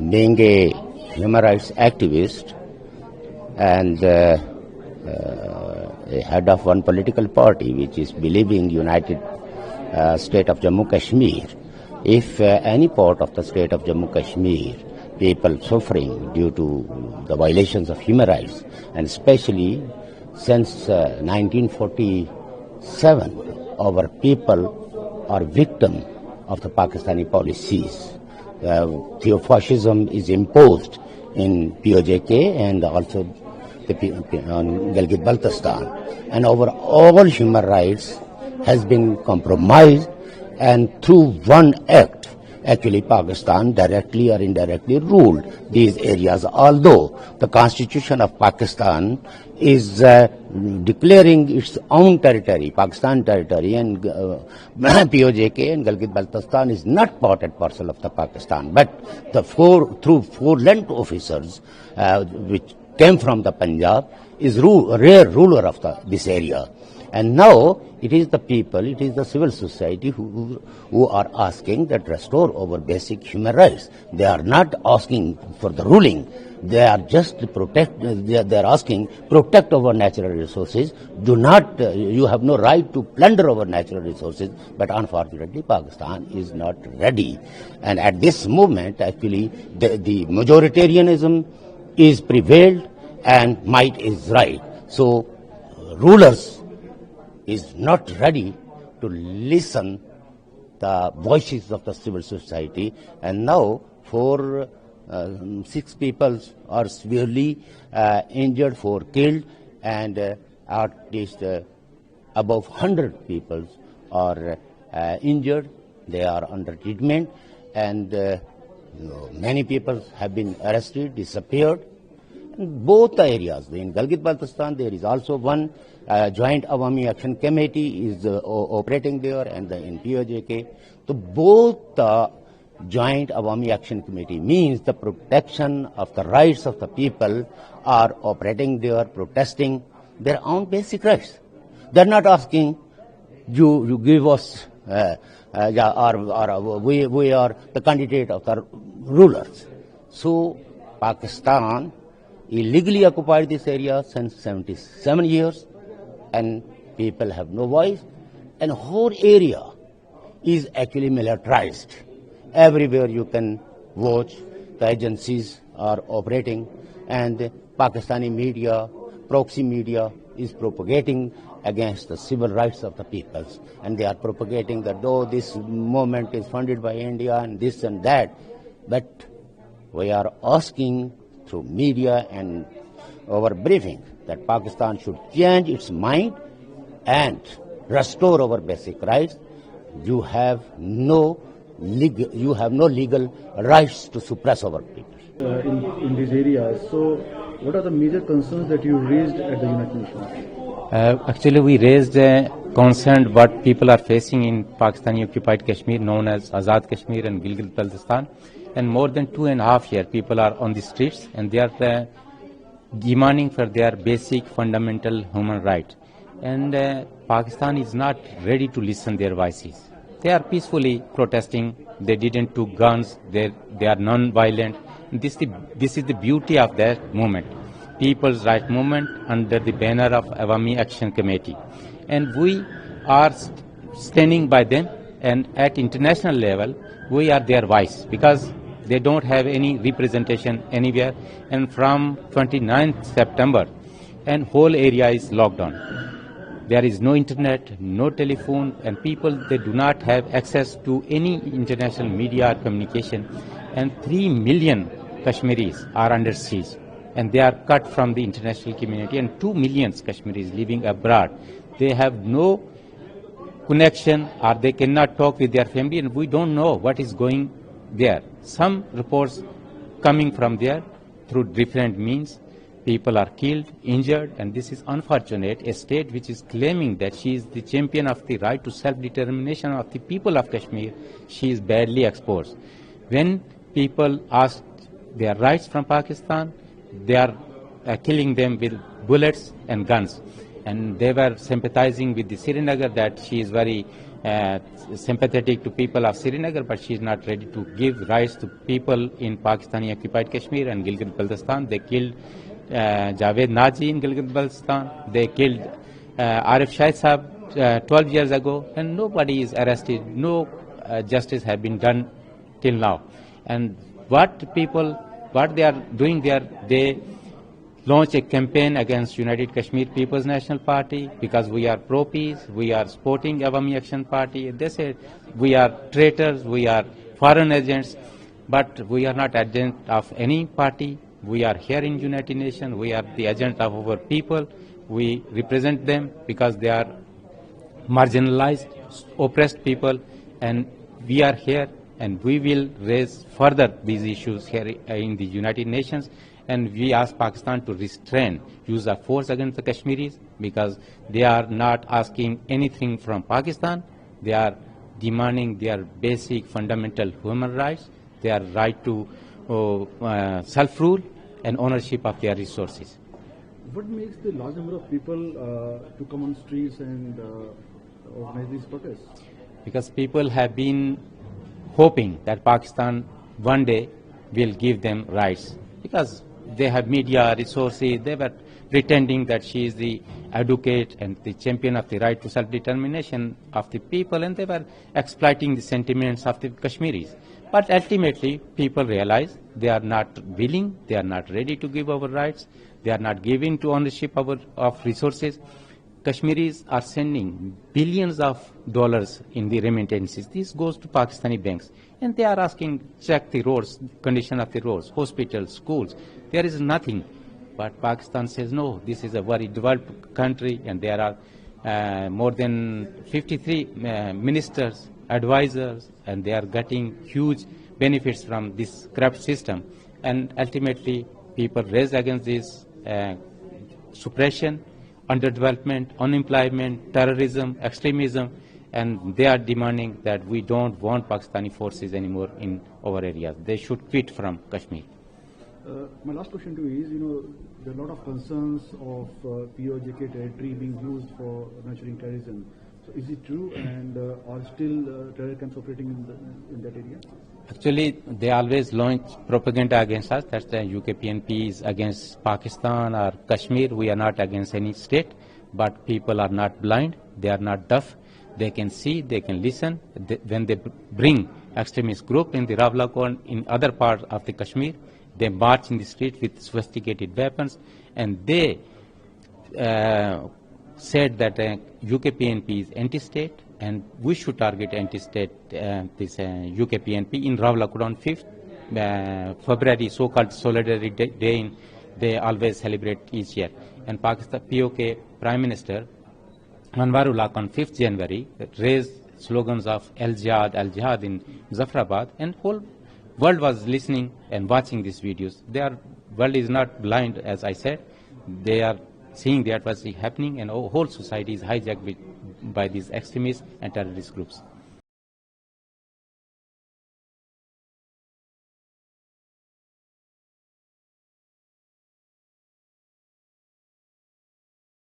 being a human rights activist and a head of one political party which is believing United State of Jammu Kashmir, if any part of the state of Jammu Kashmir, people suffering due to the violations of human rights, and especially since 1947, our people are victim of the Pakistani policies. Theofascism is imposed in PoJK and also on Balochistan, and our all human rights has been compromised, and through one act, actually Pakistan directly or indirectly ruled these areas, although the Constitution of Pakistan is declaring its own territory, Pakistan territory, and PoJK and Balochistan is not part and parcel of the Pakistan, but through four land officers which came from the Punjab is rare ruler of this area. And now it is the people, it is the civil society who are asking that restore our basic human rights. They are not asking for the ruling. They are just they are asking protect our natural resources. Do not, you have no right to plunder our natural resources. But unfortunately, Pakistan is not ready. And at this moment, actually, the majoritarianism is prevailed and might is right. So rulers is not ready to listen the voices of the civil society, and now 6 people are severely injured, 4 killed, and at least above 100 people are injured. They are under treatment, and many people have been arrested, disappeared. In both the areas, in Balochistan, there is also one Joint Awami Action Committee is operating there, and in PoJK. So both the Joint Awami Action Committee means the protection of the rights of the people are operating there, protesting their own basic rights. They're not asking you give us, we are the candidate of the rulers. So Pakistan illegally occupied this area since 77 years, and people have no voice, and whole area is actually militarized. Everywhere you can watch, the agencies are operating, and Pakistani media, proxy media is propagating against the civil rights of the peoples, and they are propagating that though this movement is funded by India and this and that, but we are asking through media and our briefing that Pakistan should change its mind and restore our basic rights. You have no legal rights to suppress our people. In these areas, so what are the major concerns that you raised at the United Nations? Actually, we raised a concern what people are facing in Pakistani occupied Kashmir, known as Azad Kashmir and Balochistan. And more than 2.5 years, people are on the streets, and they are demanding for their basic fundamental human right. And Pakistan is not ready to listen their voices. They are peacefully protesting. They didn't take guns. They are non-violent. This is the beauty of that movement, People's Right Movement under the banner of Awami Action Committee. And we are standing by them, and at international level, we are their voice because they don't have any representation anywhere. And from 29th September, and whole area is locked down. There is no internet, no telephone, and people, they do not have access to any international media or communication. And 3 million Kashmiris are under siege, and they are cut from the international community, and 2 million Kashmiris living abroad. They have no connection, or they cannot talk with their family, and we don't know what is going there. Some reports coming from there through different means. People are killed, injured, and this is unfortunate. A state which is claiming that she is the champion of the right to self-determination of the people of Kashmir, she is badly exposed. When people ask their rights from Pakistan, they are killing them with bullets and guns. And they were sympathizing with the Srinagar that she is very sympathetic to people of Srinagar, but she is not ready to give rights to people in Pakistani occupied Kashmir and Gilgit-Baltistan. They killed Javed Naji in Gilgit-Baltistan. They killed Arif Shahid Saab 12 years ago, and nobody is arrested. No justice has been done till now. And what they are doing there, they launch a campaign against United Kashmir People's National Party because we are pro-peace, we are supporting Awami Action Party. They say we are traitors, we are foreign agents, but we are not agent of any party. We are here in United Nations, we are the agent of our people. We represent them because they are marginalized, oppressed people, and we are here and we will raise further these issues here in the United Nations. And we ask Pakistan to restrain use of force against the Kashmiris because they are not asking anything from Pakistan. They are demanding their basic fundamental human rights, their right to self-rule and ownership of their resources. What makes the large number of people to come on streets and organize these protests? Because people have been hoping that Pakistan one day will give them rights. Because they have media resources, they were pretending that she is the advocate and the champion of the right to self-determination of the people, and they were exploiting the sentiments of the Kashmiris. But ultimately, people realize they are not willing, they are not ready to give our rights, they are not giving to ownership of resources. Kashmiris are sending billions of dollars in the remittances. This goes to Pakistani banks. And they are asking, check the roads, condition of the roads, hospitals, schools. There is nothing. But Pakistan says, no, this is a very developed country, and there are more than 53 ministers, advisors, and they are getting huge benefits from this corrupt system. And ultimately, people raise against this suppression, underdevelopment, unemployment, terrorism, extremism, and they are demanding that we don't want Pakistani forces anymore in our areas. They should quit from Kashmir. My last question to you is, there are a lot of concerns of PoJK territory being used for nurturing terrorism. So is it true, and are still terror camps operating in that area? Actually, they always launch propaganda against us. That's the UKPNP is against Pakistan or Kashmir. We are not against any state, but people are not blind. They are not deaf. They can see, they can listen. When they bring extremist group in the Ravlakon, in other parts of the Kashmir, they march in the street with sophisticated weapons, and they said that UKPNP is anti-state, and we should target anti-state this UKPNP in Ravlakot on 5th February, so-called Solidarity Day. They always celebrate each year. And Pakistan POK Prime Minister Anwarullah on 5th January raised slogans of Al Jihad in Zafrabad, and whole world was listening and watching these videos. Their world is not blind, as I said. They are seeing that what's happening, and whole society is hijacked by these extremist and terrorist groups.